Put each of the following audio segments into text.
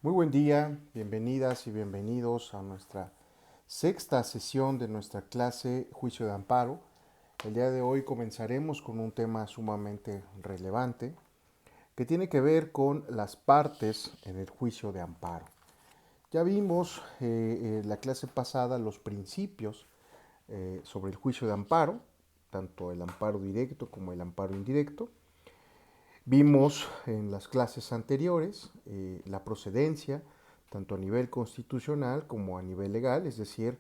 Muy buen día, bienvenidas y bienvenidos a nuestra sexta sesión de nuestra clase Juicio de Amparo. El día de hoy comenzaremos con un tema sumamente relevante que tiene que ver con las partes en el juicio de amparo. Ya vimos en la clase pasada los principios sobre el juicio de amparo, tanto el amparo directo como el amparo indirecto. Vimos en las clases anteriores la procedencia, tanto a nivel constitucional como a nivel legal, es decir,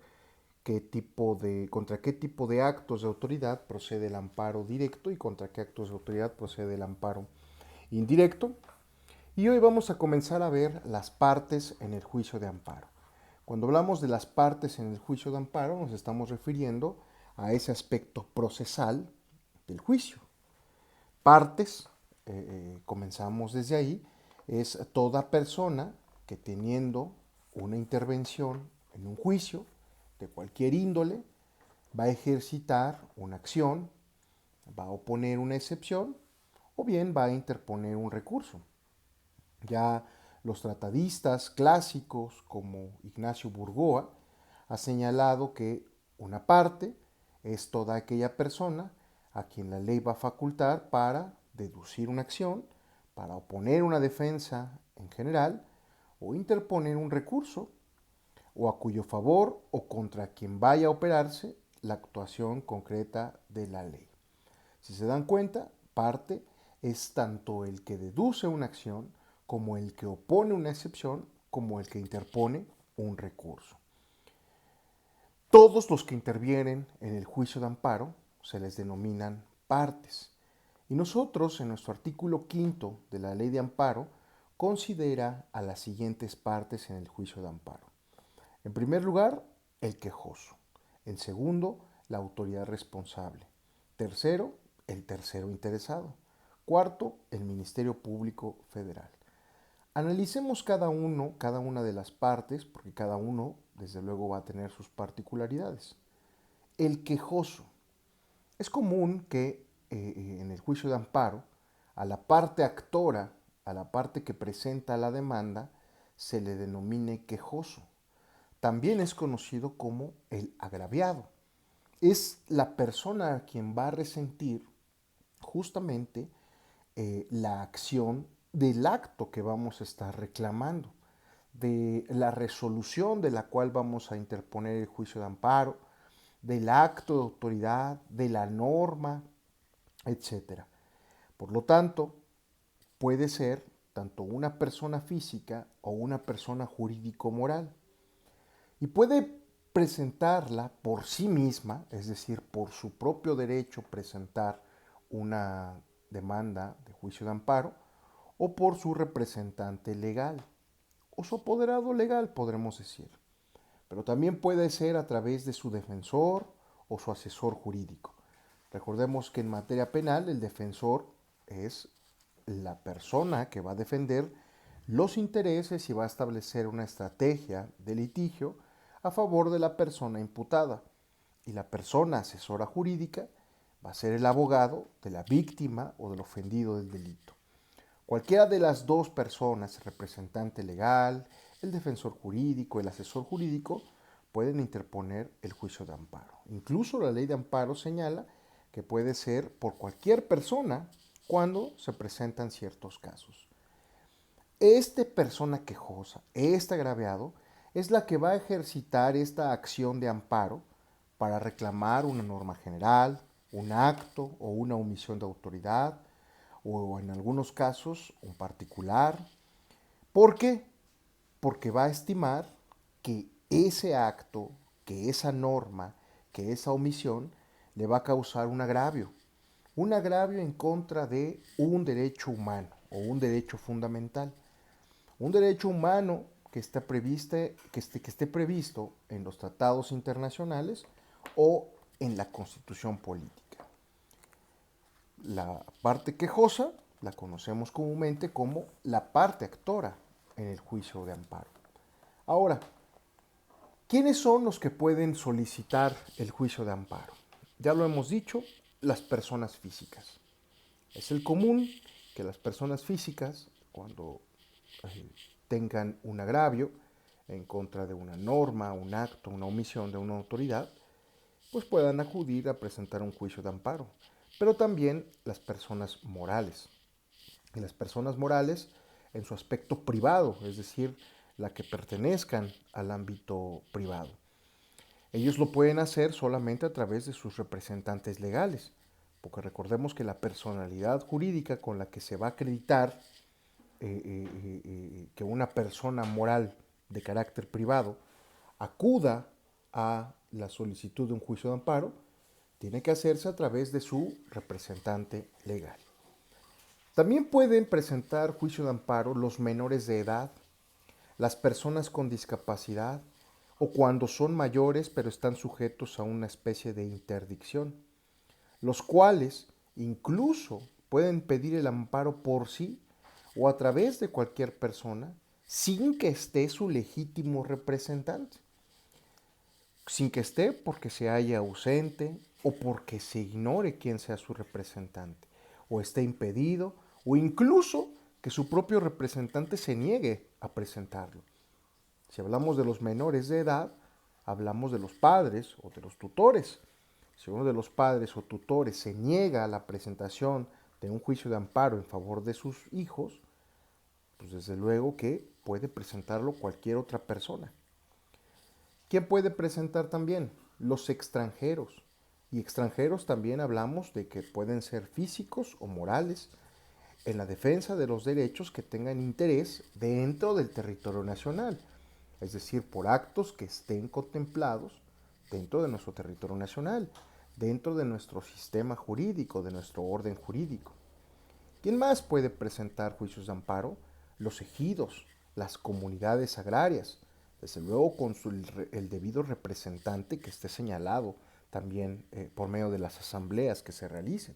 contra qué tipo de actos de autoridad procede el amparo directo y contra qué actos de autoridad procede el amparo indirecto. Y hoy vamos a comenzar a ver las partes en el juicio de amparo. Cuando hablamos de las partes en el juicio de amparo, nos estamos refiriendo a ese aspecto procesal del juicio. Partes, comenzamos desde ahí, es toda persona que teniendo una intervención en un juicio de cualquier índole, va a ejercitar una acción, va a oponer una excepción o bien va a interponer un recurso. Ya los tratadistas clásicos como Ignacio Burgoa ha señalado que una parte es toda aquella persona a quien la ley va a facultar para deducir una acción, para oponer una defensa en general o interponer un recurso, o a cuyo favor o contra quien vaya a operarse la actuación concreta de la ley. Si se dan cuenta, parte es tanto el que deduce una acción como el que opone una excepción como el que interpone un recurso. Todos los que intervienen en el juicio de amparo se les denominan partes. Y nosotros, en nuestro artículo quinto de la ley de amparo, considera a las siguientes partes en el juicio de amparo. En primer lugar, el quejoso. En segundo, la autoridad responsable. Tercero, el tercero interesado. Cuarto, el Ministerio Público Federal. Analicemos cada una de las partes, porque cada uno, desde luego, va a tener sus particularidades. El quejoso. Es común que en el juicio de amparo, a la parte actora, a la parte que presenta la demanda, se le denomine quejoso. También es conocido como el agraviado. Es la persona a quien va a resentir justamente la acción del acto que vamos a estar reclamando, de la resolución de la cual vamos a interponer el juicio de amparo, del acto de autoridad, de la norma, etcétera. Por lo tanto, puede ser tanto una persona física o una persona jurídico-moral. Y puede presentarla por sí misma, es decir, por su propio derecho presentar una demanda de juicio de amparo, o por su representante legal, o su apoderado legal, podremos decir. Pero también puede ser a través de su defensor o su asesor jurídico. Recordemos que en materia penal el defensor es la persona que va a defender los intereses y va a establecer una estrategia de litigio a favor de la persona imputada. Y la persona asesora jurídica va a ser el abogado de la víctima o del ofendido del delito. Cualquiera de las dos personas, el representante legal, el defensor jurídico, el asesor jurídico, pueden interponer el juicio de amparo. Incluso la ley de amparo señala que puede ser por cualquier persona cuando se presentan ciertos casos. Esta persona quejosa, este agraviado, es la que va a ejercitar esta acción de amparo para reclamar una norma general, un acto o una omisión de autoridad, o en algunos casos un particular. ¿Por qué? Porque va a estimar que ese acto, que esa norma, que esa omisión le va a causar un agravio en contra de un derecho humano o un derecho fundamental. Un derecho humano que esté previsto en los tratados internacionales o en la constitución política. La parte quejosa la conocemos comúnmente como la parte actora en el juicio de amparo. Ahora, ¿quiénes son los que pueden solicitar el juicio de amparo? Ya lo hemos dicho, las personas físicas. Es el común que las personas físicas, cuando tengan un agravio en contra de una norma, un acto, una omisión de una autoridad, pues puedan acudir a presentar un juicio de amparo. Pero también las personas morales. Y las personas morales en su aspecto privado, es decir, la que pertenezcan al ámbito privado. Ellos lo pueden hacer solamente a través de sus representantes legales, porque recordemos que la personalidad jurídica con la que se va a acreditar que una persona moral de carácter privado acuda a la solicitud de un juicio de amparo, tiene que hacerse a través de su representante legal. También pueden presentar juicio de amparo los menores de edad, las personas con discapacidad o cuando son mayores pero están sujetos a una especie de interdicción, los cuales incluso pueden pedir el amparo por sí o a través de cualquier persona sin que esté su legítimo representante, sin que esté porque se haya ausente o porque se ignore quién sea su representante, o esté impedido, o incluso que su propio representante se niegue a presentarlo. Si hablamos de los menores de edad, hablamos de los padres o de los tutores. Si uno de los padres o tutores se niega a la presentación de un juicio de amparo en favor de sus hijos, pues desde luego que puede presentarlo cualquier otra persona. ¿Quién puede presentar también? Los extranjeros. Y extranjeros también hablamos de que pueden ser físicos o morales en la defensa de los derechos que tengan interés dentro del territorio nacional, es decir, por actos que estén contemplados dentro de nuestro territorio nacional, dentro de nuestro sistema jurídico, de nuestro orden jurídico. ¿Quién más puede presentar juicios de amparo? Los ejidos, las comunidades agrarias, desde luego con el debido representante que esté señalado también por medio de las asambleas que se realicen.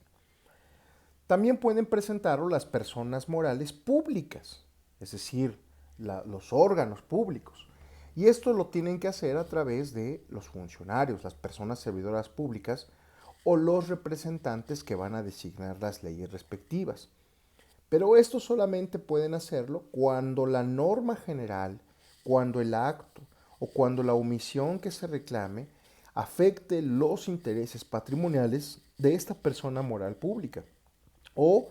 También pueden presentarlo las personas morales públicas, es decir, los órganos públicos. Y esto lo tienen que hacer a través de los funcionarios, las personas servidoras públicas o los representantes que van a designar las leyes respectivas. Pero esto solamente pueden hacerlo cuando la norma general, cuando el acto o cuando la omisión que se reclame afecte los intereses patrimoniales de esta persona moral pública. O,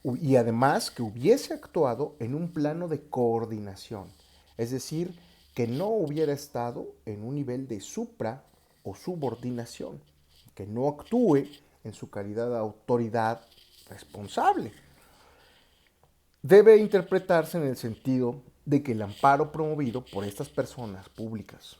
y además que hubiese actuado en un plano de coordinación, es decir, que no hubiera estado en un nivel de supra o subordinación, que no actúe en su calidad de autoridad responsable. Debe interpretarse en el sentido de que el amparo promovido por estas personas públicas,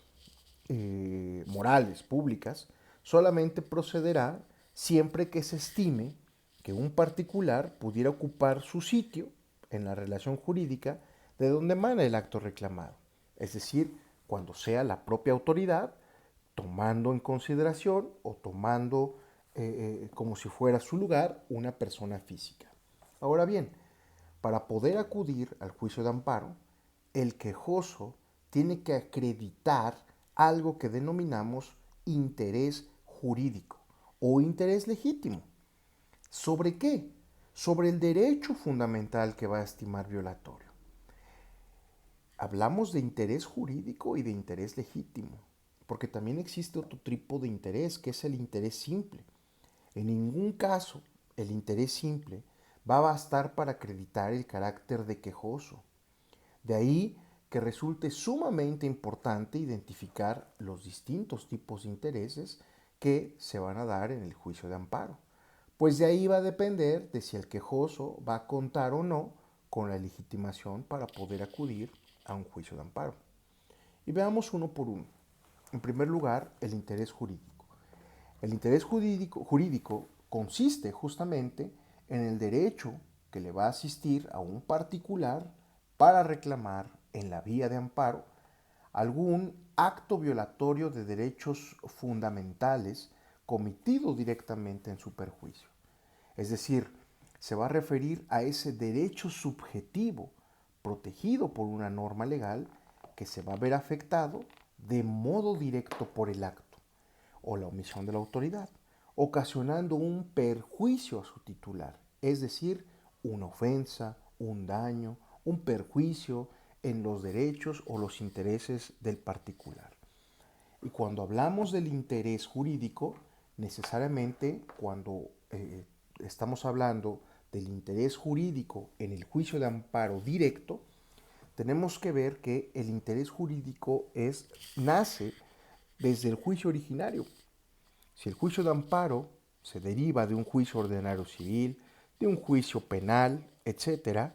morales públicas, solamente procederá siempre que se estime que un particular pudiera ocupar su sitio en la relación jurídica de donde emana el acto reclamado, es decir, cuando sea la propia autoridad tomando en consideración o tomando como si fuera su lugar una persona física. Ahora bien, para poder acudir al juicio de amparo, el quejoso tiene que acreditar algo que denominamos interés jurídico o interés legítimo. ¿Sobre qué? Sobre el derecho fundamental que va a estimar violatorio. Hablamos de interés jurídico y de interés legítimo, porque también existe otro tipo de interés, que es el interés simple. En ningún caso el interés simple va a bastar para acreditar el carácter de quejoso. De ahí que resulte sumamente importante identificar los distintos tipos de intereses que se van a dar en el juicio de amparo, pues de ahí va a depender de si el quejoso va a contar o no con la legitimación para poder acudir a un juicio de amparo. Y veamos uno por uno. En primer lugar, el interés jurídico. El interés jurídico consiste justamente en el derecho que le va a asistir a un particular para reclamar en la vía de amparo algún acto violatorio de derechos fundamentales cometido directamente en su perjuicio. Es decir, se va a referir a ese derecho subjetivo protegido por una norma legal que se va a ver afectado de modo directo por el acto o la omisión de la autoridad, ocasionando un perjuicio a su titular, es decir, una ofensa, un daño, un perjuicio en los derechos o los intereses del particular. Y cuando hablamos del interés jurídico, necesariamente cuando estamos hablando del interés jurídico en el juicio de amparo directo, tenemos que ver que el interés jurídico nace desde el juicio originario. Si el juicio de amparo se deriva de un juicio ordinario civil, de un juicio penal, etc.,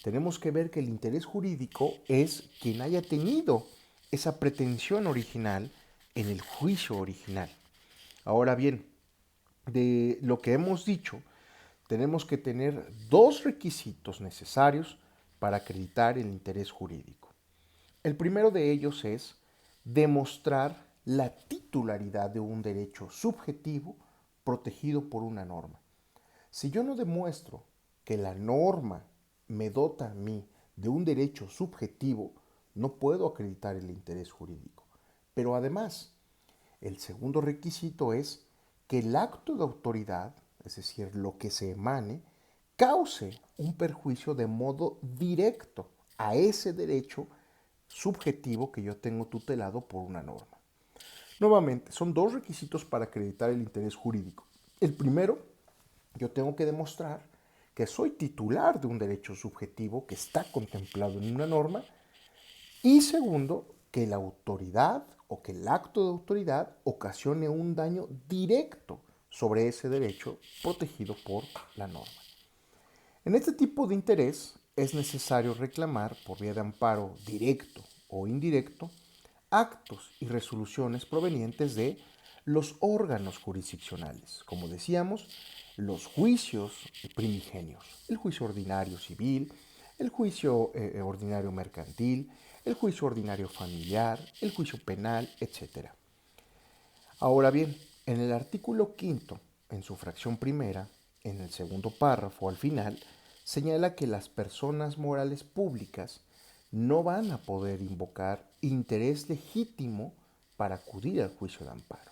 tenemos que ver que el interés jurídico es quien haya tenido esa pretensión original en el juicio original. Ahora bien, de lo que hemos dicho, tenemos que tener dos requisitos necesarios para acreditar el interés jurídico. El primero de ellos es demostrar la titularidad de un derecho subjetivo protegido por una norma. Si yo no demuestro que la norma me dota a mí de un derecho subjetivo, no puedo acreditar el interés jurídico. Pero además, el segundo requisito es que el acto de autoridad, es decir, lo que se emane, cause un perjuicio de modo directo a ese derecho subjetivo que yo tengo tutelado por una norma. Nuevamente, son dos requisitos para acreditar el interés jurídico. El primero, yo tengo que demostrar que soy titular de un derecho subjetivo que está contemplado en una norma. Y segundo, que la autoridad o que el acto de autoridad ocasione un daño directo sobre ese derecho protegido por la norma. En este tipo de interés es necesario reclamar por vía de amparo directo o indirecto actos y resoluciones provenientes de los órganos jurisdiccionales, como decíamos, los juicios primigenios, el juicio ordinario civil, el juicio ordinario mercantil, el juicio ordinario familiar, el juicio penal, etc. Ahora bien, en el artículo quinto, en su fracción primera, en el segundo párrafo al final, señala que las personas morales públicas no van a poder invocar interés legítimo para acudir al juicio de amparo.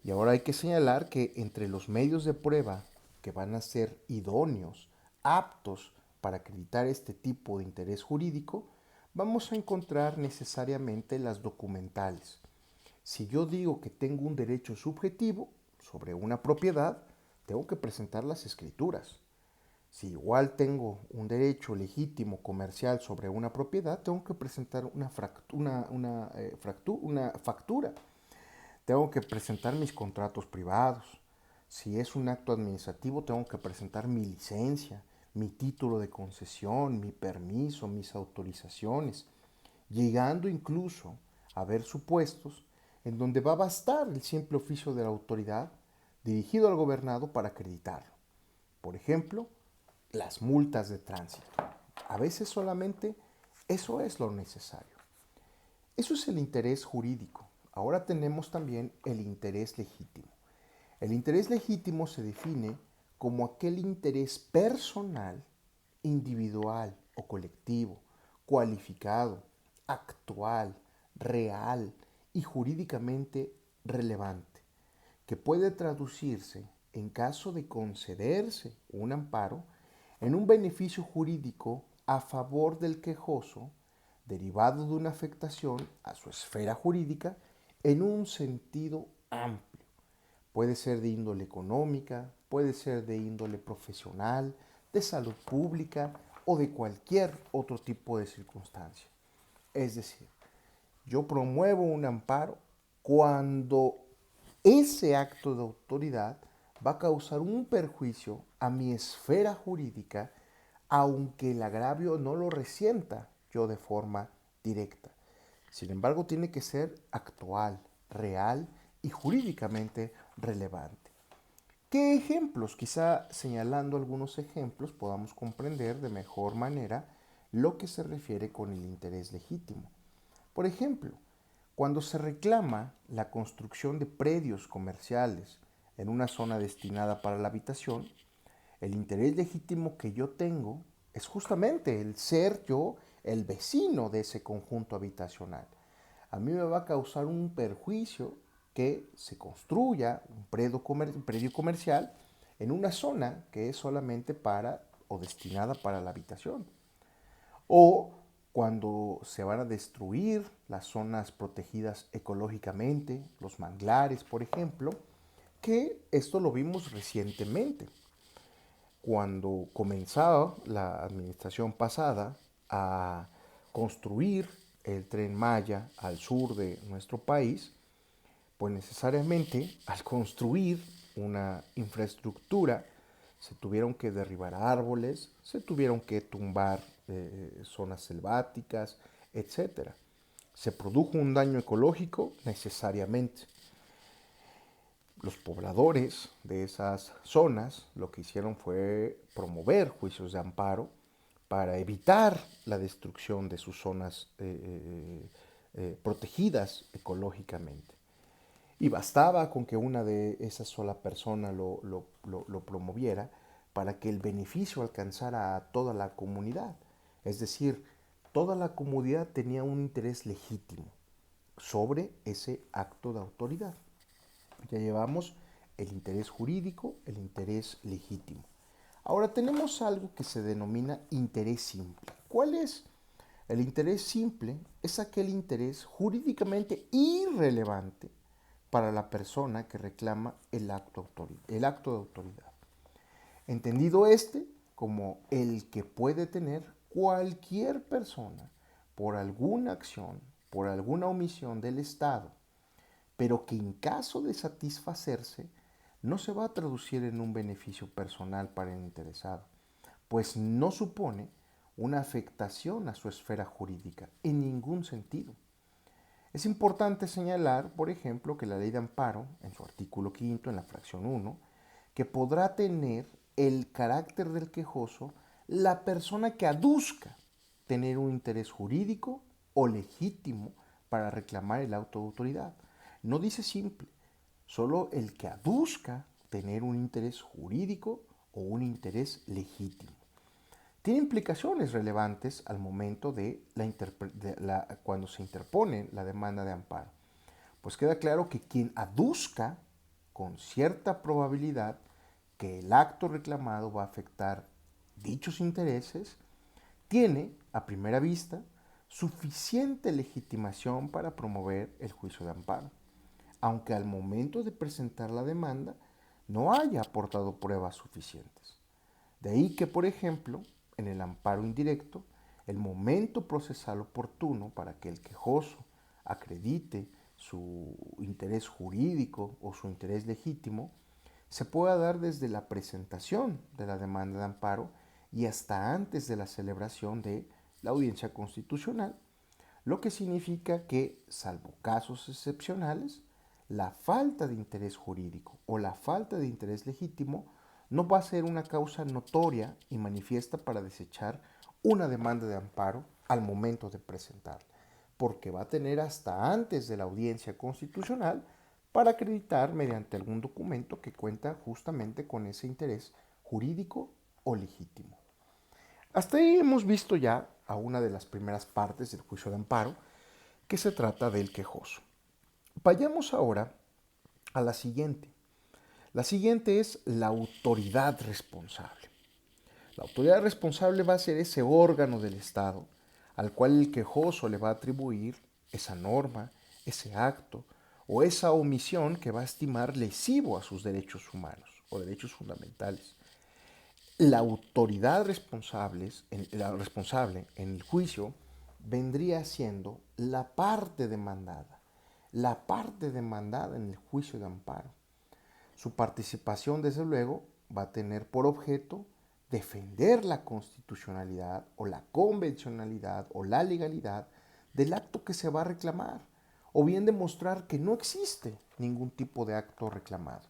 Y ahora hay que señalar que entre los medios de prueba que van a ser idóneos, aptos para acreditar este tipo de interés jurídico, vamos a encontrar necesariamente las documentales. Si yo digo que tengo un derecho subjetivo sobre una propiedad, tengo que presentar las escrituras. Si igual tengo un derecho legítimo comercial sobre una propiedad, tengo que presentar una factura. Tengo que presentar mis contratos privados. Si es un acto administrativo, tengo que presentar mi licencia, mi título de concesión, mi permiso, mis autorizaciones, llegando incluso a ver supuestos en donde va a bastar el simple oficio de la autoridad dirigido al gobernado para acreditarlo. Por ejemplo, las multas de tránsito. A veces solamente eso es lo necesario. Eso es el interés jurídico. Ahora tenemos también el interés legítimo. El interés legítimo se define como aquel interés personal, individual o colectivo, cualificado, actual, real y jurídicamente relevante, que puede traducirse, en caso de concederse un amparo, en un beneficio jurídico a favor del quejoso, derivado de una afectación a su esfera jurídica en un sentido amplio. Puede ser de índole económica, puede ser de índole profesional, de salud pública o de cualquier otro tipo de circunstancia. Es decir, yo promuevo un amparo cuando ese acto de autoridad va a causar un perjuicio a mi esfera jurídica, aunque el agravio no lo resienta yo de forma directa. Sin embargo, tiene que ser actual, real y jurídicamente relevante. ¿Qué ejemplos? Quizá señalando algunos ejemplos podamos comprender de mejor manera lo que se refiere con el interés legítimo. Por ejemplo, cuando se reclama la construcción de predios comerciales en una zona destinada para la habitación, el interés legítimo que yo tengo es justamente el ser yo el vecino de ese conjunto habitacional. A mí me va a causar un perjuicio que se construya un predio comercial en una zona que es solamente para o destinada para la habitación. O cuando se van a destruir las zonas protegidas ecológicamente, los manglares, por ejemplo, que esto lo vimos recientemente, cuando comenzaba la administración pasada a construir el Tren Maya al sur de nuestro país, pues necesariamente al construir una infraestructura se tuvieron que derribar árboles, se tuvieron que tumbar zonas selváticas, etcétera. Se produjo un daño ecológico necesariamente. Los pobladores de esas zonas lo que hicieron fue promover juicios de amparo para evitar la destrucción de sus zonas protegidas ecológicamente. Y bastaba con que una de esas sola personas lo promoviera para que el beneficio alcanzara a toda la comunidad. Es decir, toda la comunidad tenía un interés legítimo sobre ese acto de autoridad. Ya llevamos el interés jurídico, el interés legítimo. Ahora tenemos algo que se denomina interés simple. ¿Cuál es? El interés simple es aquel interés jurídicamente irrelevante para la persona que reclama el acto de autoridad. Entendido este como el que puede tener cualquier persona por alguna acción, por alguna omisión del Estado, pero que en caso de satisfacerse no se va a traducir en un beneficio personal para el interesado, pues no supone una afectación a su esfera jurídica en ningún sentido. Es importante señalar, por ejemplo, que la ley de amparo, en su artículo 5, en la fracción 1, que podrá tener el carácter del quejoso la persona que aduzca tener un interés jurídico o legítimo para reclamar el auto de autoridad. No dice simple, solo el que aduzca tener un interés jurídico o un interés legítimo. Tiene implicaciones relevantes al momento cuando se interpone la demanda de amparo. Pues queda claro que quien aduzca con cierta probabilidad que el acto reclamado va a afectar dichos intereses, tiene, a primera vista, suficiente legitimación para promover el juicio de amparo, aunque al momento de presentar la demanda no haya aportado pruebas suficientes. De ahí que, por ejemplo, en el amparo indirecto, el momento procesal oportuno para que el quejoso acredite su interés jurídico o su interés legítimo se pueda dar desde la presentación de la demanda de amparo y hasta antes de la celebración de la audiencia constitucional, lo que significa que, salvo casos excepcionales, la falta de interés jurídico o la falta de interés legítimo no va a ser una causa notoria y manifiesta para desechar una demanda de amparo al momento de presentarla, porque va a tener hasta antes de la audiencia constitucional para acreditar mediante algún documento que cuenta justamente con ese interés jurídico o legítimo. Hasta ahí hemos visto ya a una de las primeras partes del juicio de amparo, que se trata del quejoso. Vayamos ahora a la siguiente. La siguiente es la autoridad responsable. La autoridad responsable va a ser ese órgano del Estado al cual el quejoso le va a atribuir esa norma, ese acto o esa omisión que va a estimar lesivo a sus derechos humanos o derechos fundamentales. La autoridad responsable en el juicio vendría siendo la parte demandada en el juicio de amparo. Su participación, desde luego, va a tener por objeto defender la constitucionalidad o la convencionalidad o la legalidad del acto que se va a reclamar, o bien demostrar que no existe ningún tipo de acto reclamado.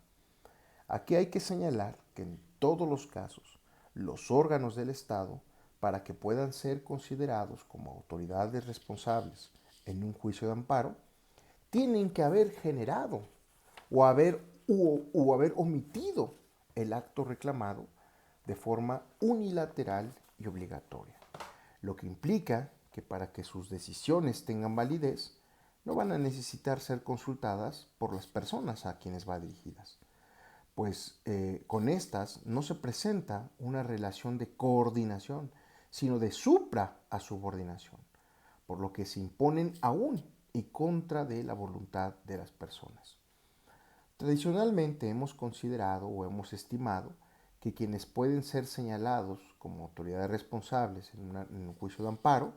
Aquí hay que señalar que en todos los casos, los órganos del Estado, para que puedan ser considerados como autoridades responsables en un juicio de amparo, tienen que haber generado o haber omitido el acto reclamado de forma unilateral y obligatoria, lo que implica que para que sus decisiones tengan validez, no van a necesitar ser consultadas por las personas a quienes va dirigidas, pues con estas no se presenta una relación de coordinación, sino de supra a subordinación. por lo que se imponen aún y contra de la voluntad de las personas. Tradicionalmente hemos considerado o hemos estimado que quienes pueden ser señalados como autoridades responsables en un juicio de amparo,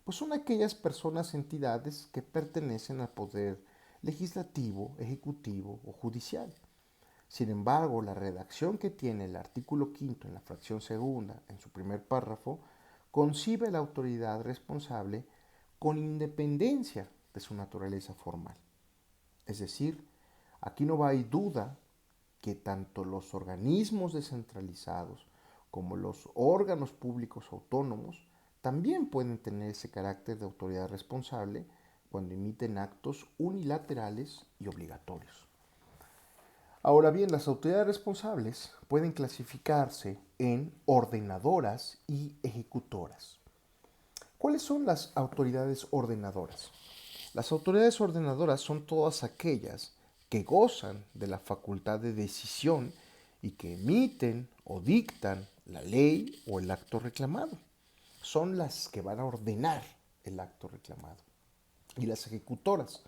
pues son aquellas personas, entidades que pertenecen al poder legislativo, ejecutivo o judicial. Sin embargo, la redacción que tiene el artículo quinto en la fracción segunda, en su primer párrafo, concibe la autoridad responsable con independencia de su naturaleza formal. Es decir, aquí no hay duda que tanto los organismos descentralizados como los órganos públicos autónomos también pueden tener ese carácter de autoridad responsable cuando emiten actos unilaterales y obligatorios. Ahora bien, las autoridades responsables pueden clasificarse en ordenadoras y ejecutoras. ¿Cuáles son las autoridades ordenadoras? Las autoridades ordenadoras son todas aquellas que gozan de la facultad de decisión y que emiten o dictan la ley o el acto reclamado. Son las que van a ordenar el acto reclamado. Y las ejecutoras.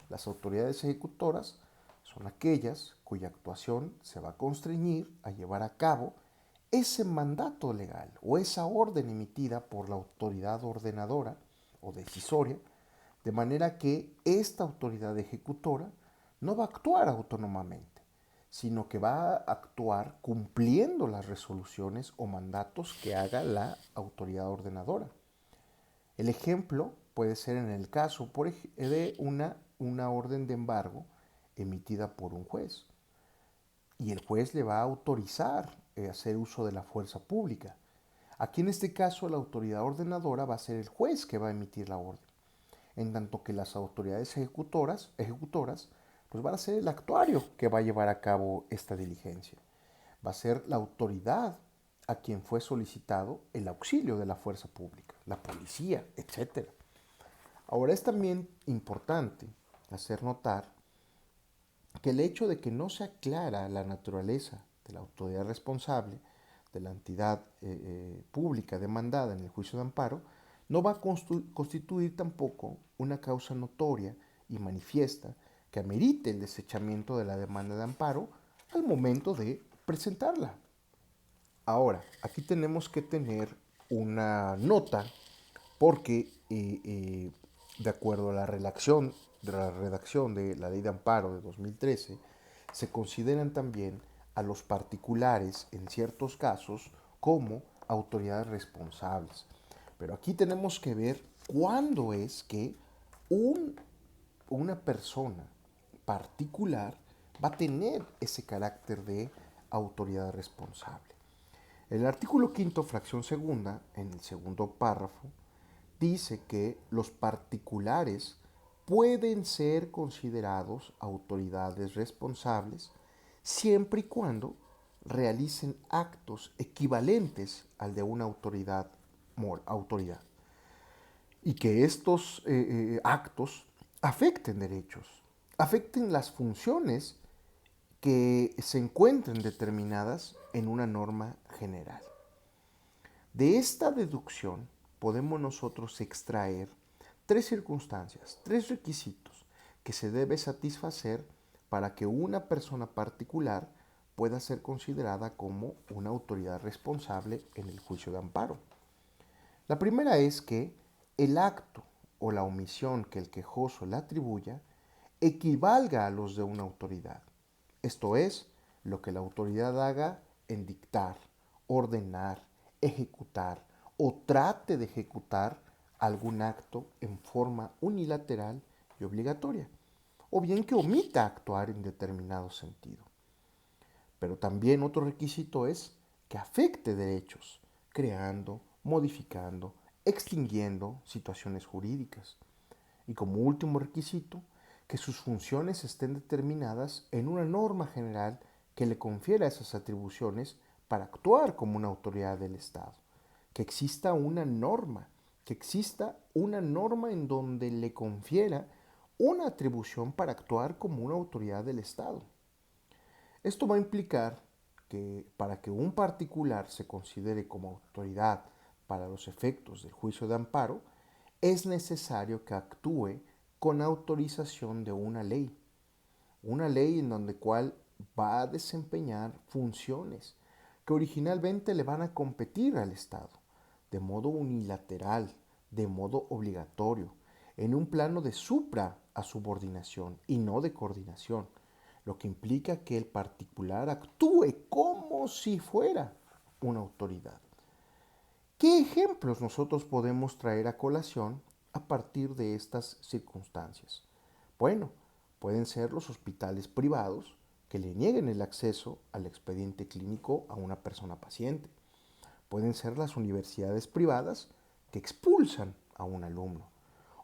Las autoridades ejecutoras son aquellas cuya actuación se va a constreñir a llevar a cabo ese mandato legal o esa orden emitida por la autoridad ordenadora o decisoria, de manera que esta autoridad ejecutora no va a actuar autónomamente, sino que va a actuar cumpliendo las resoluciones o mandatos que haga la autoridad ordenadora. El ejemplo puede ser en el caso de una orden de embargo emitida por un juez. Y el juez le va a autorizar hacer uso de la fuerza pública. Aquí en este caso la autoridad ordenadora va a ser el juez que va a emitir la orden, en tanto que las autoridades ejecutoras pues van a ser el actuario que va a llevar a cabo esta diligencia. Va a ser la autoridad a quien fue solicitado el auxilio de la fuerza pública, la policía, etc. Ahora es también importante hacer notar que el hecho de que no se aclara la naturaleza de la autoridad responsable de la entidad pública demandada en el juicio de amparo no va a constituir tampoco una causa notoria y manifiesta que amerite el desechamiento de la demanda de amparo al momento de presentarla. Ahora, aquí tenemos que tener una nota porque de acuerdo a la redacción de la Ley de Amparo de 2013, se consideran también a los particulares en ciertos casos como autoridades responsables. Pero aquí tenemos que ver cuándo es que una persona particular va a tener ese carácter de autoridad responsable. El artículo quinto, fracción segunda, en el segundo párrafo, dice que los particulares pueden ser considerados autoridades responsables siempre y cuando realicen actos equivalentes al de una autoridad y que estos actos afecten derechos, afecten las funciones que se encuentren determinadas en una norma general. De esta deducción podemos nosotros extraer tres circunstancias, tres requisitos que se debe satisfacer para que una persona particular pueda ser considerada como una autoridad responsable en el juicio de amparo. La primera es que el acto o la omisión que el quejoso le atribuya equivalga a los de una autoridad. Esto es, lo que la autoridad haga en dictar, ordenar, ejecutar o trate de ejecutar algún acto en forma unilateral y obligatoria, o bien que omita actuar en determinado sentido. Pero también otro requisito es que afecte derechos, creando, modificando, extinguiendo situaciones jurídicas. Y como último requisito, que sus funciones estén determinadas en una norma general que le confiera esas atribuciones para actuar como una autoridad del Estado. Que exista una norma, en donde le confiera una atribución para actuar como una autoridad del Estado. Esto va a implicar que para que un particular se considere como autoridad para los efectos del juicio de amparo, es necesario que actúe con autorización de una ley en donde cual va a desempeñar funciones que originalmente le van a competir al Estado, de modo unilateral, de modo obligatorio, en un plano de supra a subordinación y no de coordinación, lo que implica que el particular actúe como si fuera una autoridad. ¿Qué ejemplos nosotros podemos traer a colación a partir de estas circunstancias? Bueno, pueden ser los hospitales privados que le nieguen el acceso al expediente clínico a una persona paciente. Pueden ser las universidades privadas que expulsan a un alumno.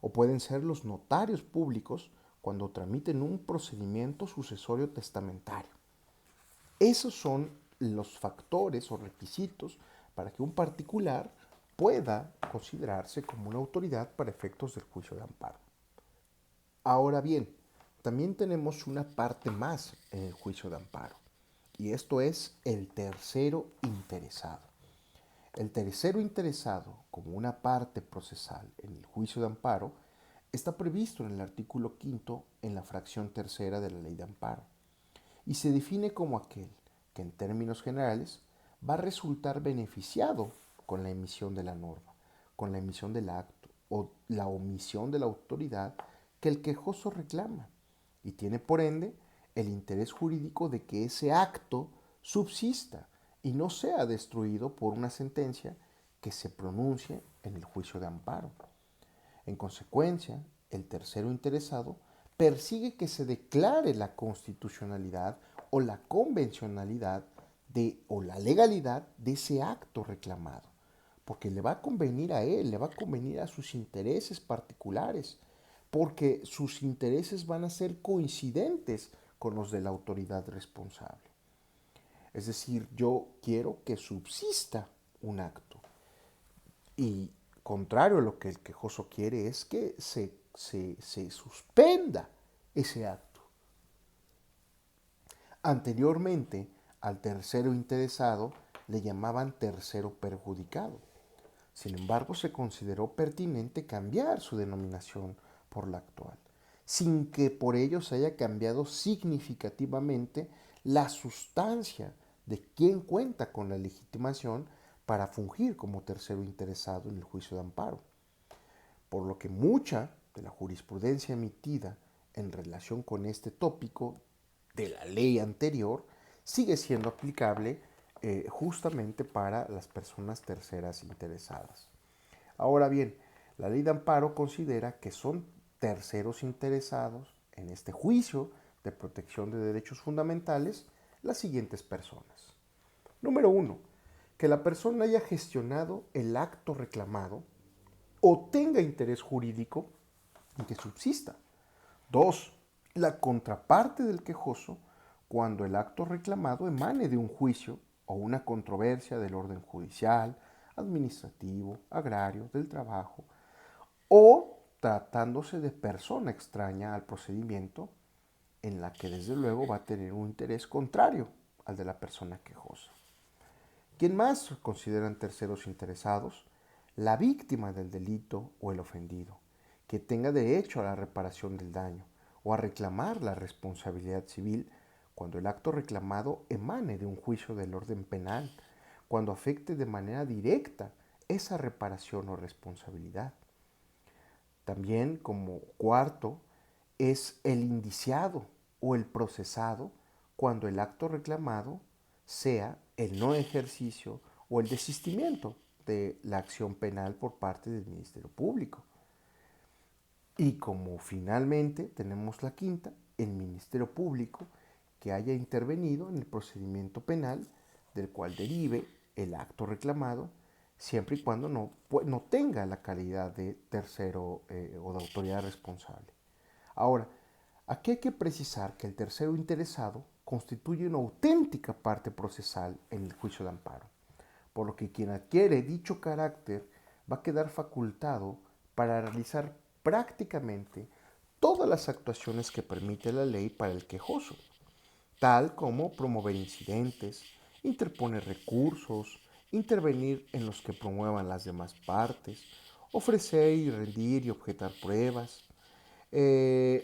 O pueden ser los notarios públicos cuando tramiten un procedimiento sucesorio testamentario. Esos son los factores o requisitos para que un particular pueda considerarse como una autoridad para efectos del juicio de amparo. Ahora bien, también tenemos una parte más en el juicio de amparo, y esto es el tercero interesado. El tercero interesado, como una parte procesal en el juicio de amparo, está previsto en el artículo quinto en la fracción tercera de la ley de amparo, y se define como aquel que en términos generales va a resultar beneficiado con la emisión de la norma, con la emisión del acto o la omisión de la autoridad que el quejoso reclama y tiene por ende el interés jurídico de que ese acto subsista y no sea destruido por una sentencia que se pronuncie en el juicio de amparo. En consecuencia, el tercero interesado persigue que se declare la constitucionalidad o la convencionalidad o la legalidad de ese acto reclamado, porque le va a convenir a él, le va a convenir a sus intereses particulares, porque sus intereses van a ser coincidentes con los de la autoridad responsable. Es decir, yo quiero que subsista un acto y contrario a lo que el quejoso quiere es que se suspenda ese acto. Anteriormente, al tercero interesado le llamaban tercero perjudicado. Sin embargo, se consideró pertinente cambiar su denominación por la actual, sin que por ello se haya cambiado significativamente la sustancia de quién cuenta con la legitimación para fungir como tercero interesado en el juicio de amparo. Por lo que mucha de la jurisprudencia emitida en relación con este tópico de la ley anterior sigue siendo aplicable justamente para las personas terceras interesadas. Ahora bien, la ley de amparo considera que son terceros interesados en este juicio de protección de derechos fundamentales las siguientes personas. Número 1. Que la persona haya gestionado el acto reclamado o tenga interés jurídico en que subsista. 2. La contraparte del quejoso cuando el acto reclamado emane de un juicio o una controversia del orden judicial, administrativo, agrario, del trabajo, o tratándose de persona extraña al procedimiento en la que desde luego va a tener un interés contrario al de la persona quejosa. ¿Quién más consideran terceros interesados? La víctima del delito o el ofendido, que tenga derecho a la reparación del daño o a reclamar la responsabilidad civil cuando el acto reclamado emane de un juicio del orden penal, cuando afecte de manera directa esa reparación o responsabilidad. También, como cuarto, es el indiciado o el procesado cuando el acto reclamado sea el no ejercicio o el desistimiento de la acción penal por parte del Ministerio Público. Y como finalmente tenemos la quinta, el Ministerio Público que haya intervenido en el procedimiento penal del cual derive el acto reclamado, siempre y cuando no tenga la calidad de tercero o de autoridad responsable. Ahora, aquí hay que precisar que el tercero interesado constituye una auténtica parte procesal en el juicio de amparo, por lo que quien adquiere dicho carácter va a quedar facultado para realizar prácticamente todas las actuaciones que permite la ley para el quejoso, tal como promover incidentes, interponer recursos, intervenir en los que promuevan las demás partes ofrecer y rendir y objetar pruebas,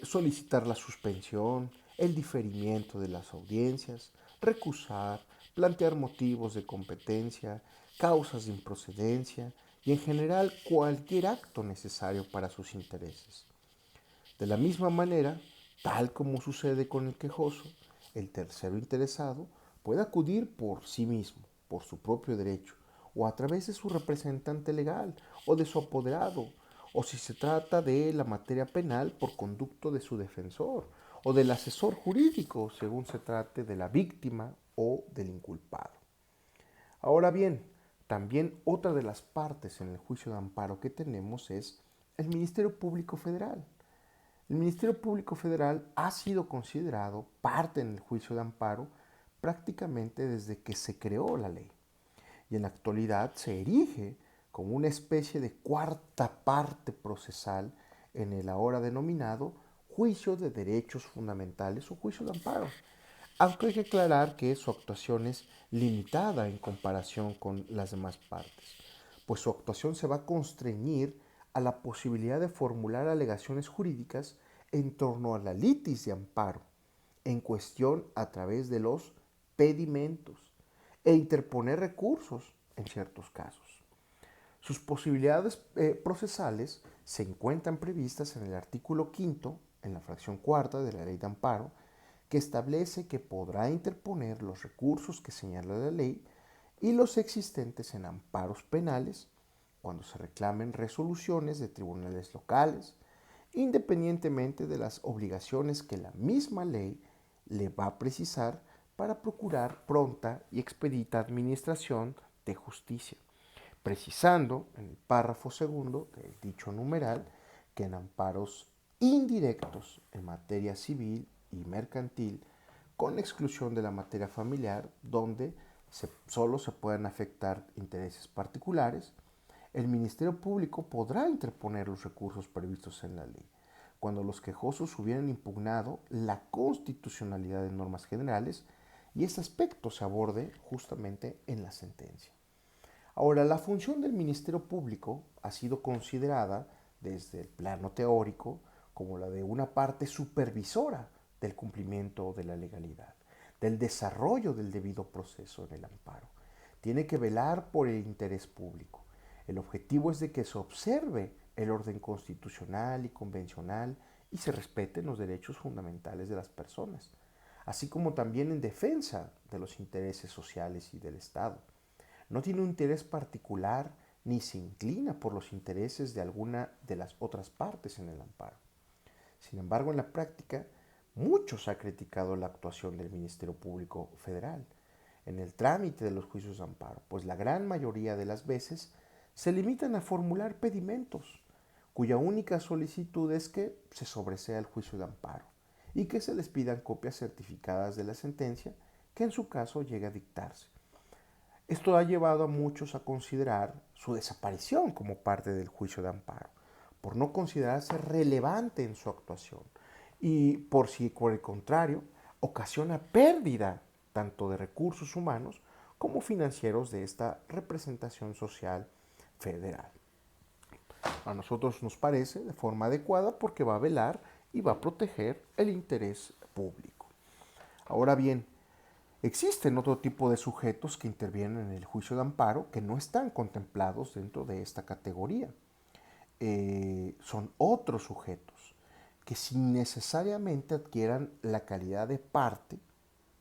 solicitar la suspensión, el diferimiento de las audiencias, recusar, plantear motivos de competencia, causas de improcedencia y en general cualquier acto necesario para sus intereses. De la misma manera, tal como sucede con el quejoso, el tercero interesado puede acudir por sí mismo, por su propio derecho, o a través de su representante legal o de su apoderado, o si se trata de la materia penal por conducto de su defensor o del asesor jurídico, según se trate de la víctima o del inculpado. Ahora bien, también otra de las partes en el juicio de amparo que tenemos es el Ministerio Público Federal. El Ministerio Público Federal ha sido considerado parte en el juicio de amparo prácticamente desde que se creó la ley y en la actualidad se erige como una especie de cuarta parte procesal en el ahora denominado juicio de derechos fundamentales o juicio de amparo. Aunque hay que aclarar que su actuación es limitada en comparación con las demás partes, pues su actuación se va a constreñir a la posibilidad de formular alegaciones jurídicas en torno a la litis de amparo, en cuestión a través de los pedimentos, e interponer recursos en ciertos casos. Sus posibilidades procesales se encuentran previstas en el artículo 5, en la fracción cuarta de la ley de amparo, que establece que podrá interponer los recursos que señala la ley y los existentes en amparos penales cuando se reclamen resoluciones de tribunales locales, independientemente de las obligaciones que la misma ley le va a precisar para procurar pronta y expedita administración de justicia, precisando en el párrafo segundo del dicho numeral que en amparos indirectos en materia civil y mercantil, con exclusión de la materia familiar, donde solo se puedan afectar intereses particulares, el Ministerio Público podrá interponer los recursos previstos en la ley, cuando los quejosos hubieran impugnado la constitucionalidad de normas generales y este aspecto se aborde justamente en la sentencia. Ahora, la función del Ministerio Público ha sido considerada desde el plano teórico como la de una parte supervisora del cumplimiento de la legalidad, del desarrollo del debido proceso en el amparo. Tiene que velar por el interés público. El objetivo es de que se observe el orden constitucional y convencional y se respeten los derechos fundamentales de las personas, así como también en defensa de los intereses sociales y del Estado. No tiene un interés particular ni se inclina por los intereses de alguna de las otras partes en el amparo. Sin embargo, en la práctica, muchos han criticado la actuación del Ministerio Público Federal en el trámite de los juicios de amparo, pues la gran mayoría de las veces se limitan a formular pedimentos, cuya única solicitud es que se sobresea el juicio de amparo y que se les pidan copias certificadas de la sentencia que en su caso llegue a dictarse. Esto ha llevado a muchos a considerar su desaparición como parte del juicio de amparo, por no considerarse relevante en su actuación y por si por el contrario ocasiona pérdida tanto de recursos humanos como financieros de esta representación social federal. A nosotros nos parece de forma adecuada porque va a velar y va a proteger el interés público. Ahora bien, existen otro tipo de sujetos que intervienen en el juicio de amparo que no están contemplados dentro de esta categoría. Son otros sujetos que sin necesariamente adquieran la calidad de parte,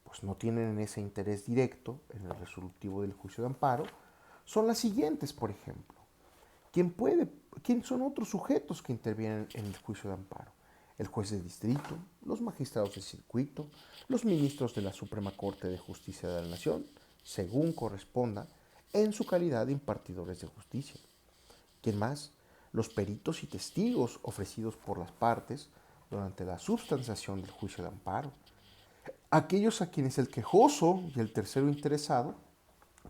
pues no tienen ese interés directo en el resolutivo del juicio de amparo, son las siguientes, por ejemplo. ¿Quién son otros sujetos que intervienen en el juicio de amparo? El juez de distrito, los magistrados de circuito, los ministros de la Suprema Corte de Justicia de la Nación, según corresponda, en su calidad de impartidores de justicia. ¿Quién más? Los peritos y testigos ofrecidos por las partes durante la substanciación del juicio de amparo. Aquellos a quienes el quejoso y el tercero interesado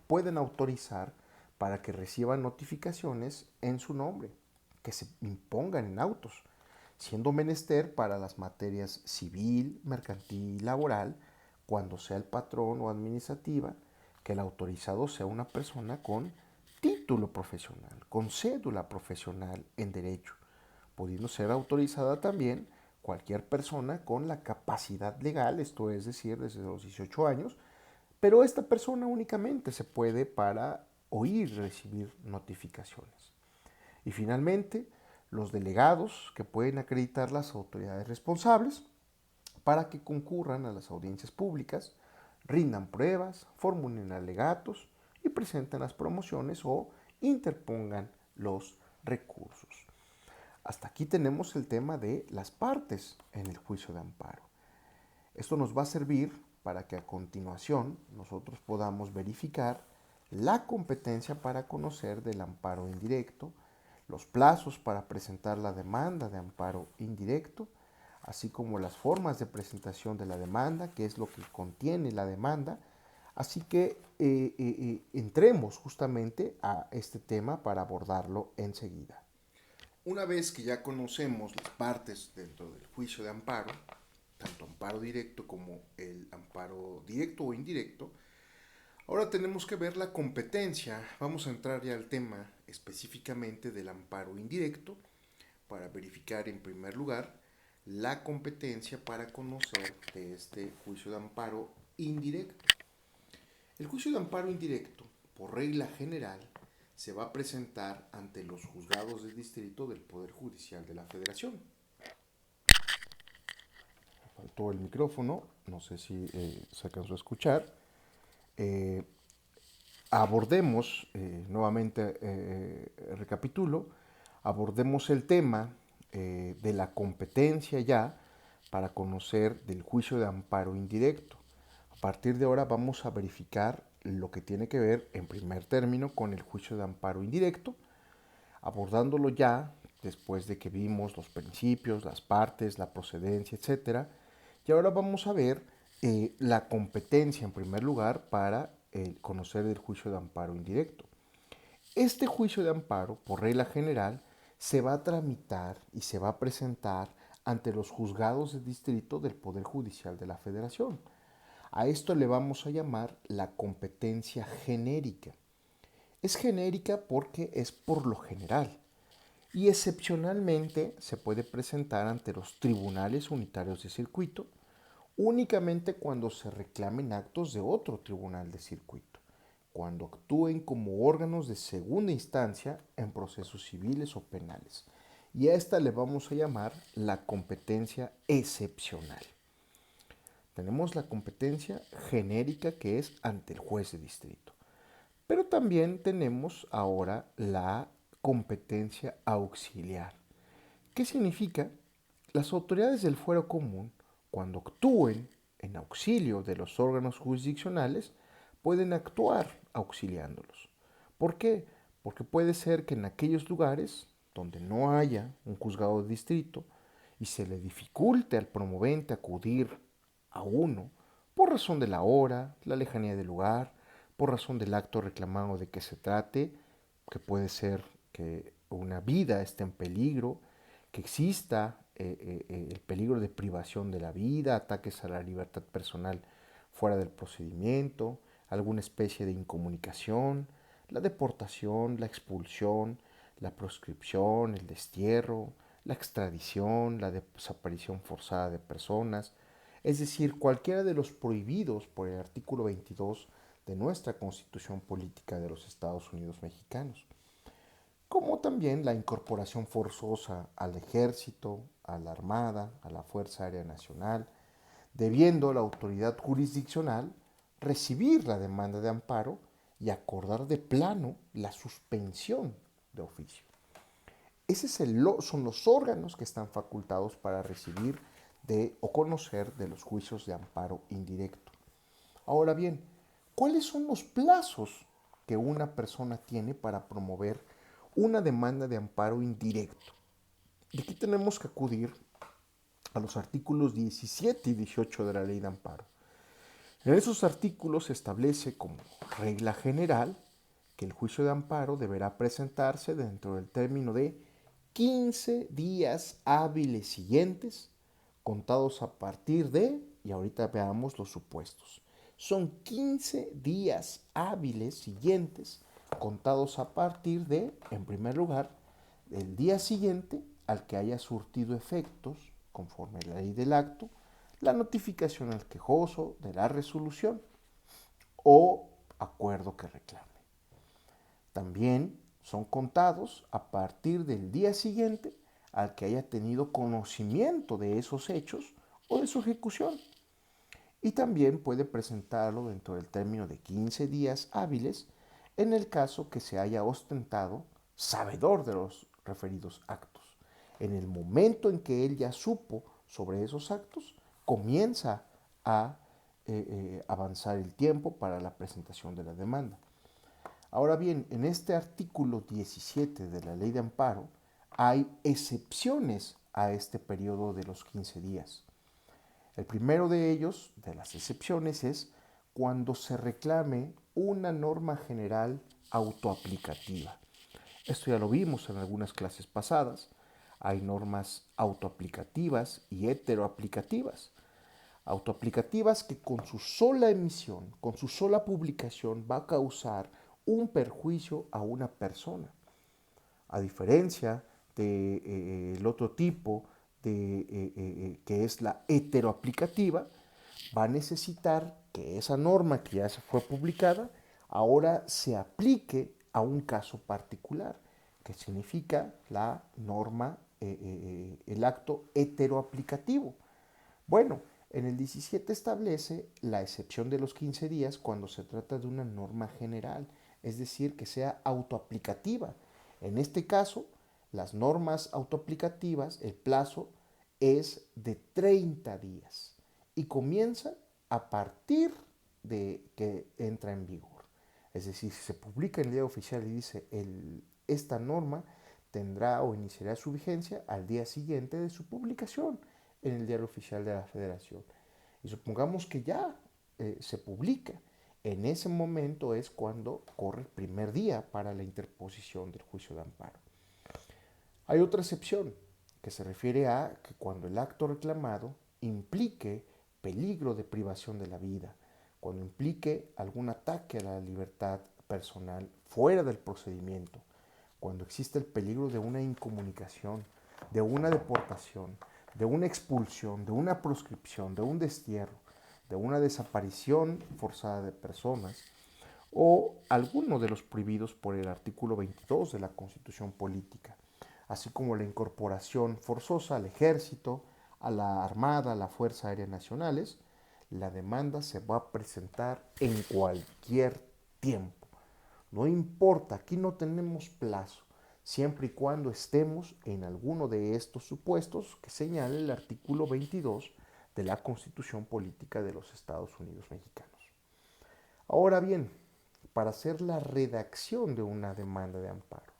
pueden autorizar para que reciban notificaciones en su nombre, que se impongan en autos, siendo menester para las materias civil, mercantil y laboral, cuando sea el patrón o administrativa, que el autorizado sea una persona con título profesional, con cédula profesional en derecho, pudiendo ser autorizada también cualquier persona con la capacidad legal, esto es decir, desde los 18 años, pero esta persona únicamente se puede para oír y recibir notificaciones. Y finalmente, los delegados que pueden acreditar las autoridades responsables para que concurran a las audiencias públicas, rindan pruebas, formulen alegatos y presenten las promociones o interpongan los recursos. Hasta aquí tenemos el tema de las partes en el juicio de amparo. Esto nos va a servir para que a continuación nosotros podamos verificar la competencia para conocer del amparo indirecto, los plazos para presentar la demanda de amparo indirecto, así como las formas de presentación de la demanda, qué es lo que contiene la demanda. Así que entremos justamente a este tema para abordarlo enseguida. Una vez que ya conocemos las partes dentro del juicio de amparo, tanto amparo directo como el amparo directo o indirecto, ahora tenemos que ver la competencia. Vamos a entrar ya al tema específicamente del amparo indirecto para verificar en primer lugar la competencia para conocer de este juicio de amparo indirecto. El juicio de amparo indirecto, por regla general, se va a presentar ante los juzgados de distrito del Poder Judicial de la Federación. Faltó el micrófono, no sé si se alcanzó a escuchar. Eh, abordemos, nuevamente recapitulo, abordemos el tema de la competencia ya para conocer del juicio de amparo indirecto. A partir de ahora vamos a verificar lo que tiene que ver en primer término con el juicio de amparo indirecto, abordándolo ya después de que vimos los principios, las partes, la procedencia, etc. Y ahora vamos a ver la competencia en primer lugar para conocer el juicio de amparo indirecto. Este juicio de amparo, por regla general, se va a tramitar y se va a presentar ante los juzgados de distrito del Poder Judicial de la Federación. A esto le vamos a llamar la competencia genérica. Es genérica porque es por lo general y excepcionalmente se puede presentar ante los tribunales unitarios de circuito únicamente cuando se reclamen actos de otro tribunal de circuito, cuando actúen como órganos de segunda instancia en procesos civiles o penales. Y a esta le vamos a llamar la competencia excepcional. Tenemos la competencia genérica que es ante el juez de distrito. Pero también tenemos ahora la competencia auxiliar. ¿Qué significa? Las autoridades del fuero común, cuando actúen en auxilio de los órganos jurisdiccionales, pueden actuar auxiliándolos. ¿Por qué? Porque puede ser que en aquellos lugares donde no haya un juzgado de distrito y se le dificulte al promovente acudir a uno por razón de la hora, la lejanía del lugar, por razón del acto reclamado de que se trate, que puede ser que una vida esté en peligro, que exista el peligro de privación de la vida, ataques a la libertad personal fuera del procedimiento, alguna especie de incomunicación, la deportación, la expulsión, la proscripción, el destierro, la extradición, la desaparición forzada de personas, es decir, cualquiera de los prohibidos por el artículo 22 de nuestra Constitución Política de los Estados Unidos Mexicanos, como también la incorporación forzosa al ejército, a la Armada, a la Fuerza Aérea Nacional, debiendo la autoridad jurisdiccional recibir la demanda de amparo y acordar de plano la suspensión de oficio. Son los órganos que están facultados para recibir o conocer de los juicios de amparo indirecto. Ahora bien, ¿cuáles son los plazos que una persona tiene para promover una demanda de amparo indirecto? Y aquí tenemos que acudir a los artículos 17 y 18 de la Ley de Amparo. En esos artículos se establece como regla general que el juicio de amparo deberá presentarse dentro del término de 15 días hábiles siguientes, contados a partir de, y ahorita veamos los supuestos, son 15 días hábiles siguientes, contados a partir de, en primer lugar, el día siguiente al que haya surtido efectos, conforme a la ley del acto, la notificación al quejoso de la resolución o acuerdo que reclame. También son contados a partir del día siguiente al que haya tenido conocimiento de esos hechos o de su ejecución. Y también puede presentarlo dentro del término de 15 días hábiles en el caso que se haya ostentado sabedor de los referidos actos. En el momento en que él ya supo sobre esos actos, comienza a avanzar el tiempo para la presentación de la demanda. Ahora bien, en este artículo 17 de la Ley de Amparo hay excepciones a este periodo de los 15 días. El primero de ellos, de las excepciones, es cuando se reclame una norma general autoaplicativa. Esto ya lo vimos en algunas clases pasadas. Hay normas autoaplicativas y heteroaplicativas. Autoaplicativas que con su sola emisión, con su sola publicación, va a causar un perjuicio a una persona. A diferencia del otro tipo que es la heteroaplicativa, va a necesitar que esa norma que ya se fue publicada ahora se aplique a un caso particular, que significa la norma, el acto heteroaplicativo. Bueno, en el 17 establece la excepción de los 15 días cuando se trata de una norma general, es decir, que sea autoaplicativa. En este caso, las normas autoaplicativas, el plazo es de 30 días y comienza a partir de que entra en vigor. Es decir, si se publica en el diario oficial y dice esta norma tendrá o iniciará su vigencia al día siguiente de su publicación en el diario oficial de la Federación. Y supongamos que ya se publica. En ese momento es cuando corre el primer día para la interposición del juicio de amparo. Hay otra excepción que se refiere a que cuando el acto reclamado implique peligro de privación de la vida, cuando implique algún ataque a la libertad personal fuera del procedimiento, cuando existe el peligro de una incomunicación, de una deportación, de una expulsión, de una proscripción, de un destierro, de una desaparición forzada de personas, o alguno de los prohibidos por el artículo 22 de la Constitución Política, así como la incorporación forzosa al ejército, a la Armada, a la Fuerza Aérea Nacionales, la demanda se va a presentar en cualquier tiempo. No importa, aquí no tenemos plazo, siempre y cuando estemos en alguno de estos supuestos que señala el artículo 22 de la Constitución Política de los Estados Unidos Mexicanos. Ahora bien, para hacer la redacción de una demanda de amparo,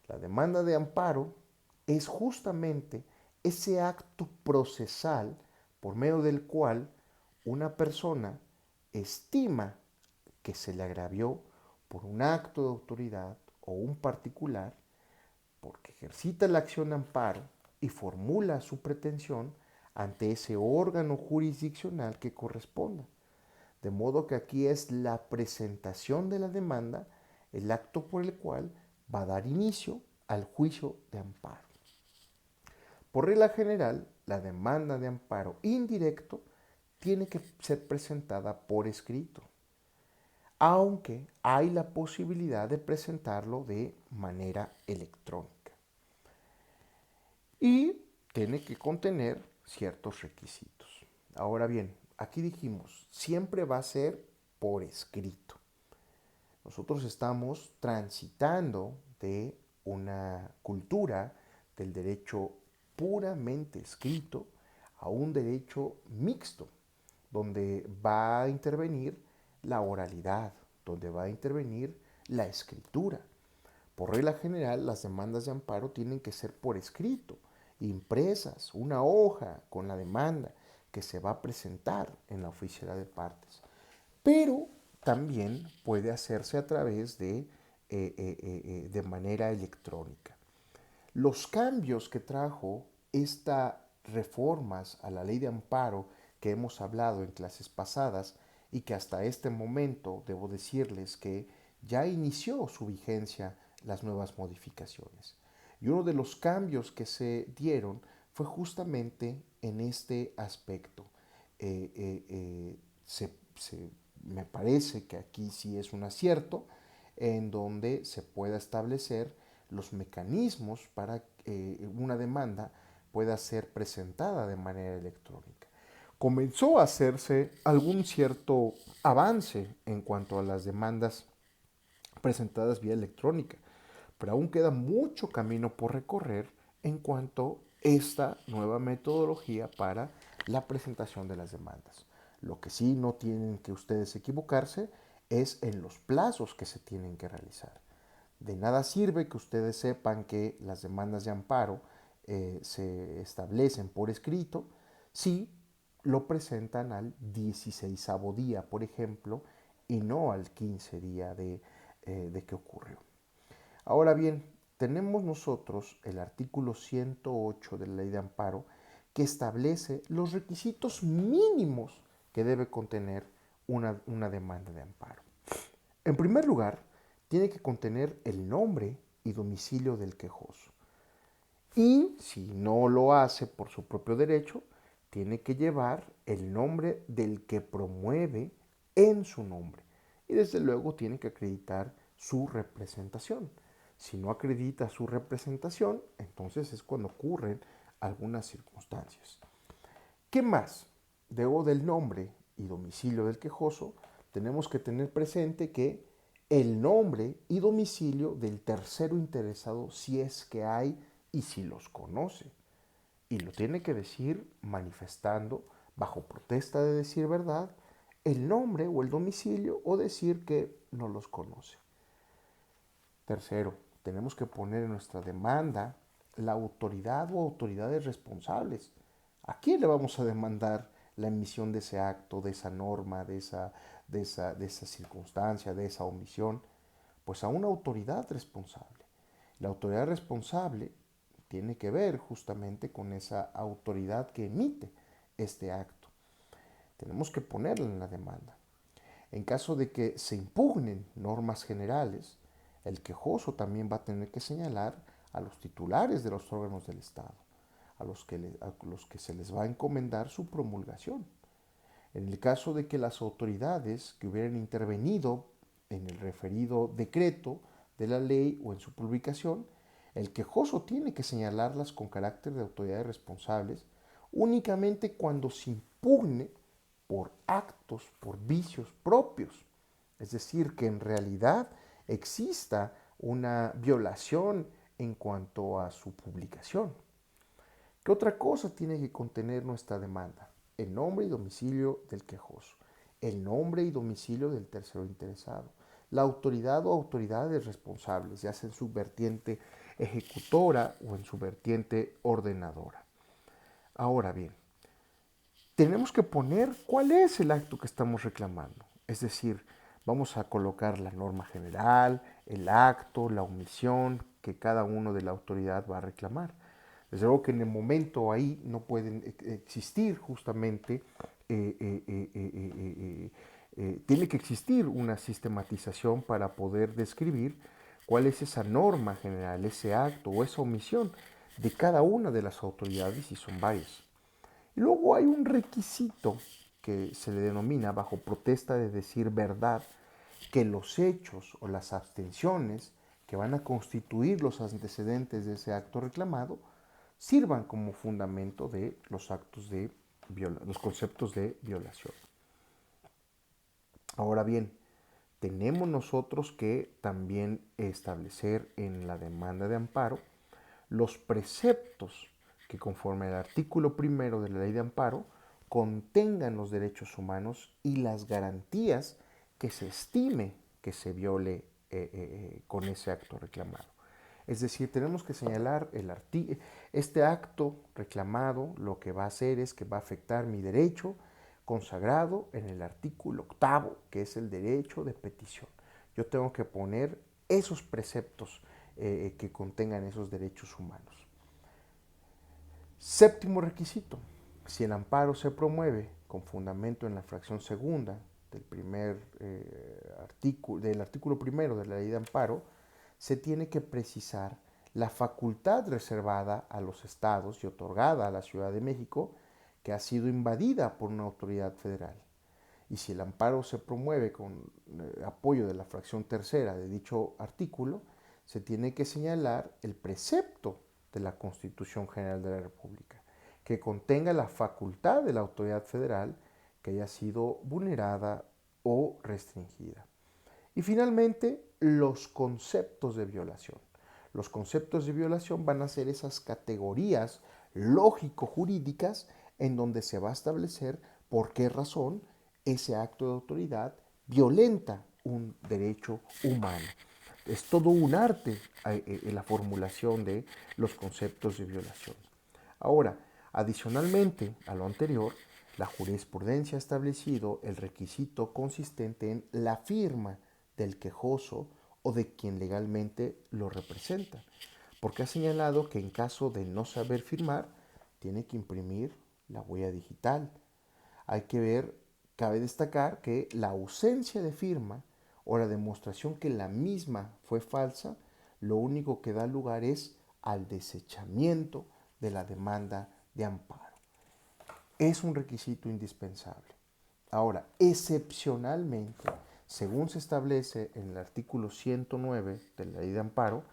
la demanda de amparo es justamente ese acto procesal por medio del cual una persona estima que se le agravió por un acto de autoridad o un particular, porque ejercita la acción de amparo y formula su pretensión ante ese órgano jurisdiccional que corresponda. De modo que aquí es la presentación de la demanda, el acto por el cual va a dar inicio al juicio de amparo. Por regla general, la demanda de amparo indirecto tiene que ser presentada por escrito, aunque hay la posibilidad de presentarlo de manera electrónica. Y tiene que contener ciertos requisitos. Ahora bien, aquí dijimos, siempre va a ser por escrito. Nosotros estamos transitando de una cultura del derecho puramente escrito a un derecho mixto, donde va a intervenir la oralidad, donde va a intervenir la escritura. Por regla general, las demandas de amparo tienen que ser por escrito, impresas, una hoja con la demanda que se va a presentar en la oficialidad de partes. Pero también puede hacerse a través de manera electrónica. Los cambios que trajo estas reformas a la ley de amparo que hemos hablado en clases pasadas y que hasta este momento debo decirles que ya inició su vigencia las nuevas modificaciones. Y uno de los cambios que se dieron fue justamente en este aspecto. Eh, eh, eh, se, se, Me parece que aquí sí es un acierto en donde se pueda establecer los mecanismos para que una demanda pueda ser presentada de manera electrónica. Comenzó a hacerse algún cierto avance en cuanto a las demandas presentadas vía electrónica, pero aún queda mucho camino por recorrer en cuanto a esta nueva metodología para la presentación de las demandas. Lo que sí no tienen que ustedes equivocarse es en los plazos que se tienen que realizar. De nada sirve que ustedes sepan que las demandas de amparo se establecen por escrito si lo presentan al 16º día, por ejemplo, y no al 15 día de que ocurrió. Ahora bien, tenemos nosotros el artículo 108 de la Ley de Amparo que establece los requisitos mínimos que debe contener una demanda de amparo. En primer lugar, tiene que contener el nombre y domicilio del quejoso. Y si no lo hace por su propio derecho, tiene que llevar el nombre del que promueve en su nombre. Y desde luego tiene que acreditar su representación. Si no acredita su representación, entonces es cuando ocurren algunas circunstancias. ¿Qué más? Luego del nombre y domicilio del quejoso, tenemos que tener presente que el nombre y domicilio del tercero interesado, si es que hay y si los conoce. Y lo tiene que decir manifestando, bajo protesta de decir verdad, el nombre o el domicilio o decir que no los conoce. Tercero, tenemos que poner en nuestra demanda la autoridad o autoridades responsables. ¿A quién le vamos a demandar la emisión de ese acto, de esa norma, de esa circunstancia, de esa omisión? Pues a una autoridad responsable. La autoridad responsable tiene que ver justamente con esa autoridad que emite este acto. Tenemos que ponerla en la demanda. En caso de que se impugnen normas generales, el quejoso también va a tener que señalar a los titulares de los órganos del Estado, a los que se les va a encomendar su promulgación. En el caso de que las autoridades que hubieran intervenido en el referido decreto de la ley o en su publicación, el quejoso tiene que señalarlas con carácter de autoridades responsables únicamente cuando se impugne por actos, por vicios propios. Es decir, que en realidad exista una violación en cuanto a su publicación. ¿Qué otra cosa tiene que contener nuestra demanda? El nombre y domicilio del quejoso, el nombre y domicilio del tercero interesado, la autoridad o autoridades responsables, ya sea en su vertiente ejecutora o en su vertiente ordenadora. Ahora bien, tenemos que poner cuál es el acto que estamos reclamando. Es decir, vamos a colocar la norma general, el acto, la omisión que cada uno de la autoridad va a reclamar. Desde luego que en el momento ahí no pueden existir justamente, tiene que existir una sistematización para poder describir cuál es esa norma general, ese acto o esa omisión de cada una de las autoridades, y son varias. Y luego hay un requisito que se le denomina, bajo protesta de decir verdad, que los hechos o las abstenciones que van a constituir los antecedentes de ese acto reclamado sirvan como fundamento de los conceptos de violación. Ahora bien, tenemos nosotros que también establecer en la demanda de amparo los preceptos que, conforme al artículo primero de la Ley de Amparo, contengan los derechos humanos y las garantías que se estime que se viole con ese acto reclamado. Es decir, tenemos que señalar este acto reclamado, lo que va a hacer es que va a afectar mi derecho consagrado en el artículo 8º, que es el derecho de petición. Yo tengo que poner esos preceptos que contengan esos derechos humanos. Séptimo requisito: si el amparo se promueve con fundamento en la fracción segunda del artículo primero de la ley de amparo, se tiene que precisar la facultad reservada a los estados y otorgada a la Ciudad de México que ha sido invadida por una autoridad federal. Y si el amparo se promueve con apoyo de la fracción tercera de dicho artículo, se tiene que señalar el precepto de la Constitución General de la República, que contenga la facultad de la autoridad federal que haya sido vulnerada o restringida. Y finalmente, los conceptos de violación. Los conceptos de violación van a ser esas categorías lógico-jurídicas en donde se va a establecer por qué razón ese acto de autoridad violenta un derecho humano. Es todo un arte en la formulación de los conceptos de violación. Ahora, adicionalmente a lo anterior, la jurisprudencia ha establecido el requisito consistente en la firma del quejoso o de quien legalmente lo representa, porque ha señalado que en caso de no saber firmar, tiene que imprimir la huella digital. Hay que ver, cabe destacar que la ausencia de firma o la demostración que la misma fue falsa, lo único que da lugar es al desechamiento de la demanda de amparo. Es un requisito indispensable. Ahora, excepcionalmente, según se establece en el artículo 109 de la ley de amparo,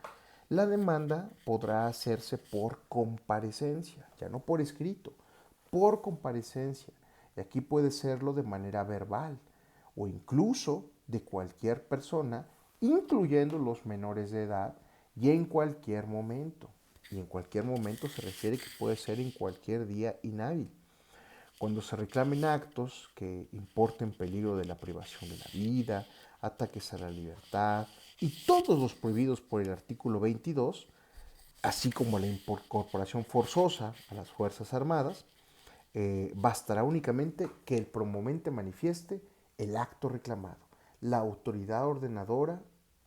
la demanda podrá hacerse por comparecencia, ya no por escrito, por comparecencia. Y aquí puede serlo de manera verbal o incluso de cualquier persona, incluyendo los menores de edad, y en cualquier momento. Y en cualquier momento se refiere que puede ser en cualquier día inhábil. Cuando se reclamen actos que importen peligro de la privación de la vida, ataques a la libertad y todos los prohibidos por el artículo 22, así como la incorporación forzosa a las Fuerzas Armadas, bastará únicamente que el promovente manifieste el acto reclamado, la autoridad ordenadora,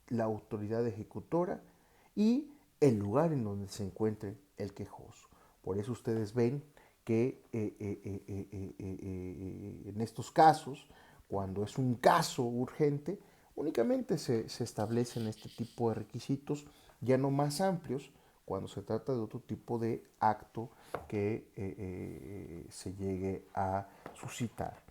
la autoridad ejecutora y el lugar en donde se encuentre el quejoso. Por eso ustedes ven que en estos casos, cuando es un caso urgente, únicamente se establecen este tipo de requisitos ya no más amplios cuando se trata de otro tipo de acto que se llegue a suscitar.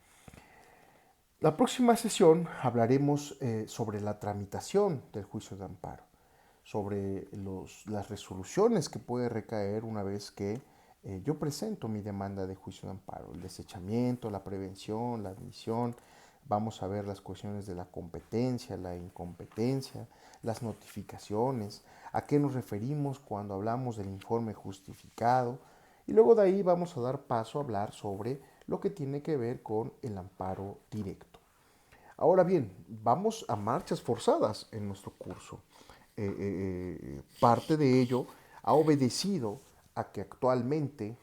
La próxima sesión hablaremos sobre la tramitación del juicio de amparo, sobre las resoluciones que puede recaer una vez que yo presento mi demanda de juicio de amparo, el desechamiento, la prevención, la admisión. Vamos a ver las cuestiones de la competencia, la incompetencia, las notificaciones, a qué nos referimos cuando hablamos del informe justificado, y luego de ahí vamos a dar paso a hablar sobre lo que tiene que ver con el amparo directo. Ahora bien, vamos a marchas forzadas en nuestro curso. Parte de ello ha obedecido a que actualmente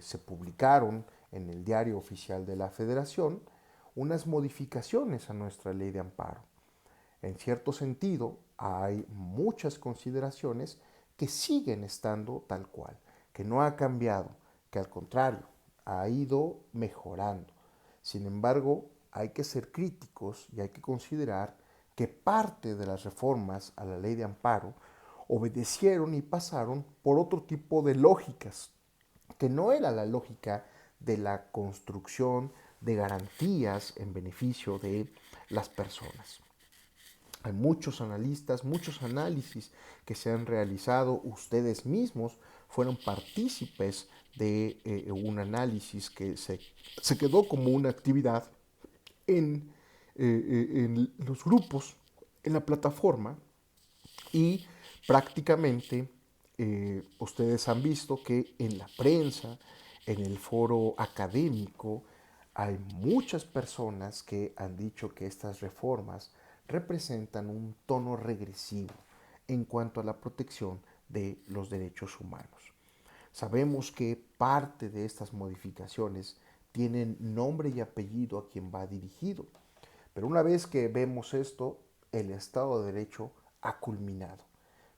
se publicaron en el Diario Oficial de la Federación unas modificaciones a nuestra ley de amparo. En cierto sentido, hay muchas consideraciones que siguen estando tal cual, que no ha cambiado, que al contrario, ha ido mejorando. Sin embargo, hay que ser críticos y hay que considerar que parte de las reformas a la ley de amparo obedecieron y pasaron por otro tipo de lógicas, que no era la lógica de la construcción de garantías en beneficio de las personas. Hay muchos analistas, muchos análisis que se han realizado. Ustedes mismos fueron partícipes de un análisis que se quedó como una actividad en los grupos, en la plataforma, y prácticamente ustedes han visto que en la prensa, en el foro académico, hay muchas personas que han dicho que estas reformas representan un tono regresivo en cuanto a la protección de los derechos humanos. Sabemos que parte de estas modificaciones tienen nombre y apellido a quien va dirigido, pero una vez que vemos esto, el Estado de Derecho ha culminado.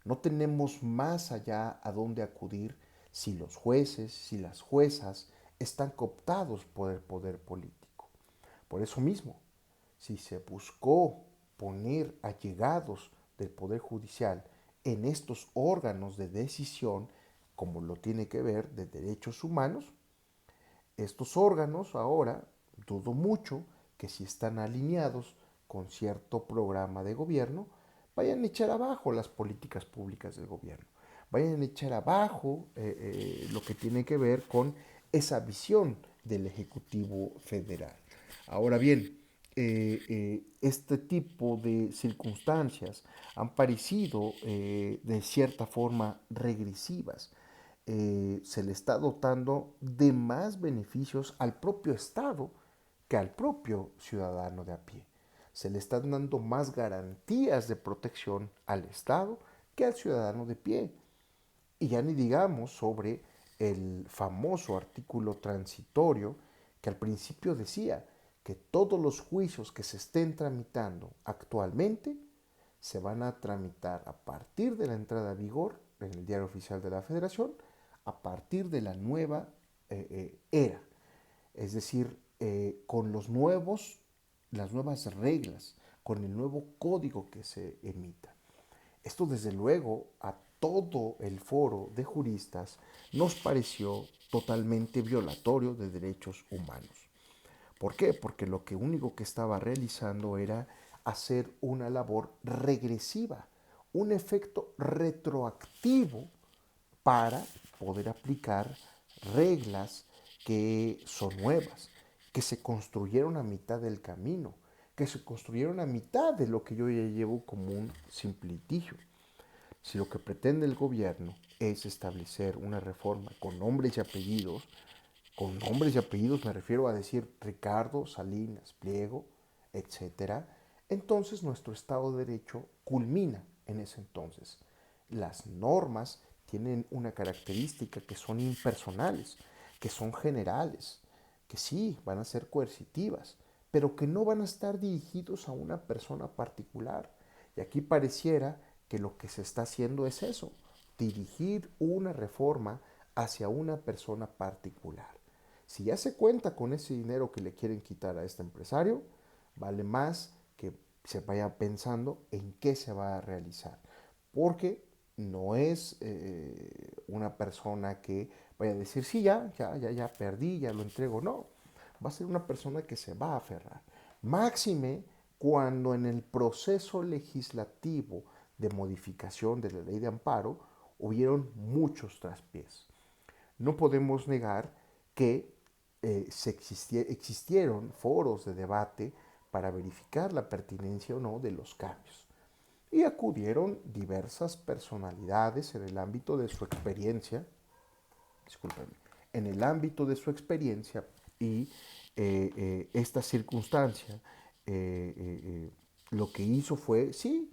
No tenemos más allá a dónde acudir si los jueces, si las juezas están cooptados por el poder político. Por eso mismo, si se buscó poner allegados del Poder Judicial en estos órganos de decisión, como lo tiene que ver de derechos humanos, estos órganos ahora dudo mucho que si están alineados con cierto programa de gobierno, vayan a echar abajo las políticas públicas del gobierno, vayan a echar abajo lo que tiene que ver con esa visión del Ejecutivo Federal. Ahora bien, este tipo de circunstancias han parecido de cierta forma regresivas. Se le está dotando de más beneficios al propio Estado que al propio ciudadano de a pie. Se le están dando más garantías de protección al Estado que al ciudadano de pie. Y ya ni digamos sobre el famoso artículo transitorio que al principio decía que todos los juicios que se estén tramitando actualmente se van a tramitar a partir de la entrada a vigor en el Diario Oficial de la Federación, a partir de la nueva era, es decir, con las nuevas reglas, con el nuevo código que se emita. Esto desde luego a todo el foro de juristas nos pareció totalmente violatorio de derechos humanos. ¿Por qué? Porque lo que único que estaba realizando era hacer una labor regresiva, un efecto retroactivo para poder aplicar reglas que son nuevas, que se construyeron a mitad del camino, que se construyeron a mitad de lo que yo ya llevo como un simple litigio. Si lo que pretende el gobierno es establecer una reforma con nombres y apellidos me refiero a decir Ricardo, Salinas, Pliego, etcétera, entonces nuestro Estado de Derecho culmina en ese entonces. Las normas tienen una característica que son impersonales, que son generales, que sí van a ser coercitivas, pero que no van a estar dirigidos a una persona particular. Y aquí pareciera que lo que se está haciendo es eso, dirigir una reforma hacia una persona particular. Si ya se cuenta con ese dinero que le quieren quitar a este empresario, vale más que se vaya pensando en qué se va a realizar. Porque no es una persona que vaya a decir, sí, ya perdí, ya lo entrego. No, va a ser una persona que se va a aferrar. Máxime cuando en el proceso legislativo de modificación de la ley de amparo hubieron muchos traspiés. No podemos negar que existieron foros de debate para verificar la pertinencia o no de los cambios. Y acudieron diversas personalidades en el ámbito de su experiencia, discúlpenme, en el ámbito de su experiencia y esta circunstancia lo que hizo fue, sí,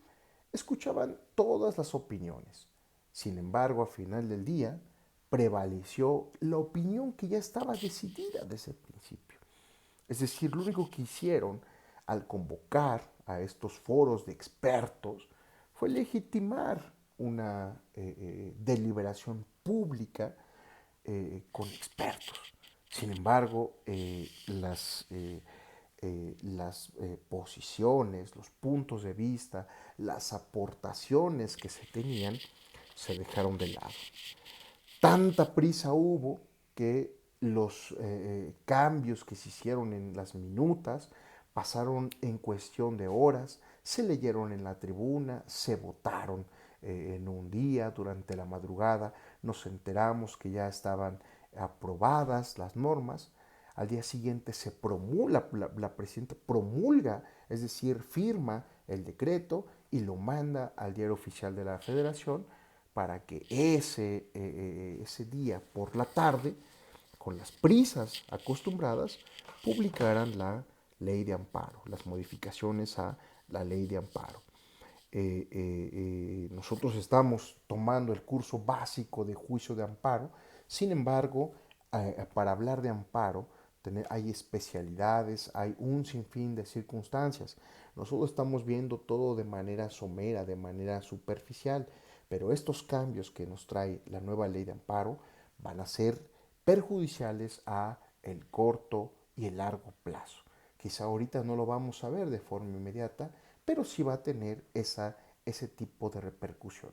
escuchaban todas las opiniones. Sin embargo, al final del día, prevaleció la opinión que ya estaba decidida desde el principio. Es decir, lo único que hicieron al convocar a estos foros de expertos fue legitimar una deliberación pública con expertos. Sin embargo, las posiciones, los puntos de vista, las aportaciones que se tenían se dejaron de lado. Tanta prisa hubo que los cambios que se hicieron en las minutas pasaron en cuestión de horas, se leyeron en la tribuna, se votaron en un día, durante la madrugada, nos enteramos que ya estaban aprobadas las normas. Al día siguiente se promulga, la presidenta promulga, es decir, firma el decreto y lo manda al Diario Oficial de la Federación para que ese día por la tarde, con las prisas acostumbradas, publicaran la ley de amparo, las modificaciones a la ley de amparo. Nosotros estamos tomando el curso básico de juicio de amparo, sin embargo, para hablar de amparo hay especialidades, hay un sinfín de circunstancias. Nosotros estamos viendo todo de manera somera, de manera superficial, pero estos cambios que nos trae la nueva ley de amparo van a ser perjudiciales a el corto y el largo plazo. Quizá ahorita no lo vamos a ver de forma inmediata, pero sí va a tener ese tipo de repercusión.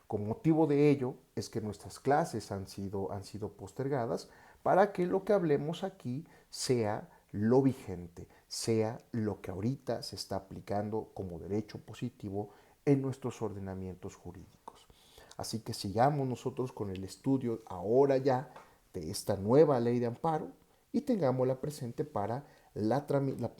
Con motivo de ello es que nuestras clases han sido postergadas para que lo que hablemos aquí sea lo vigente, sea lo que ahorita se está aplicando como derecho positivo en nuestros ordenamientos jurídicos. Así que sigamos nosotros con el estudio ahora ya de esta nueva ley de amparo y tengámosla presente para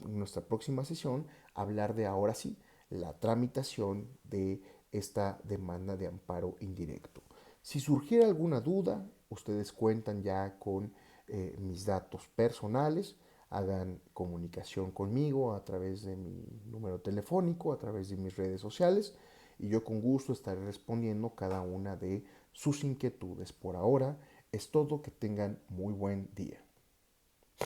nuestra próxima sesión, hablar de ahora sí la tramitación de esta demanda de amparo indirecto. Si surgiera alguna duda, ustedes cuentan ya con mis datos personales, hagan comunicación conmigo a través de mi número telefónico, a través de mis redes sociales, y yo con gusto estaré respondiendo cada una de sus inquietudes. Por ahora es todo, que tengan muy buen día.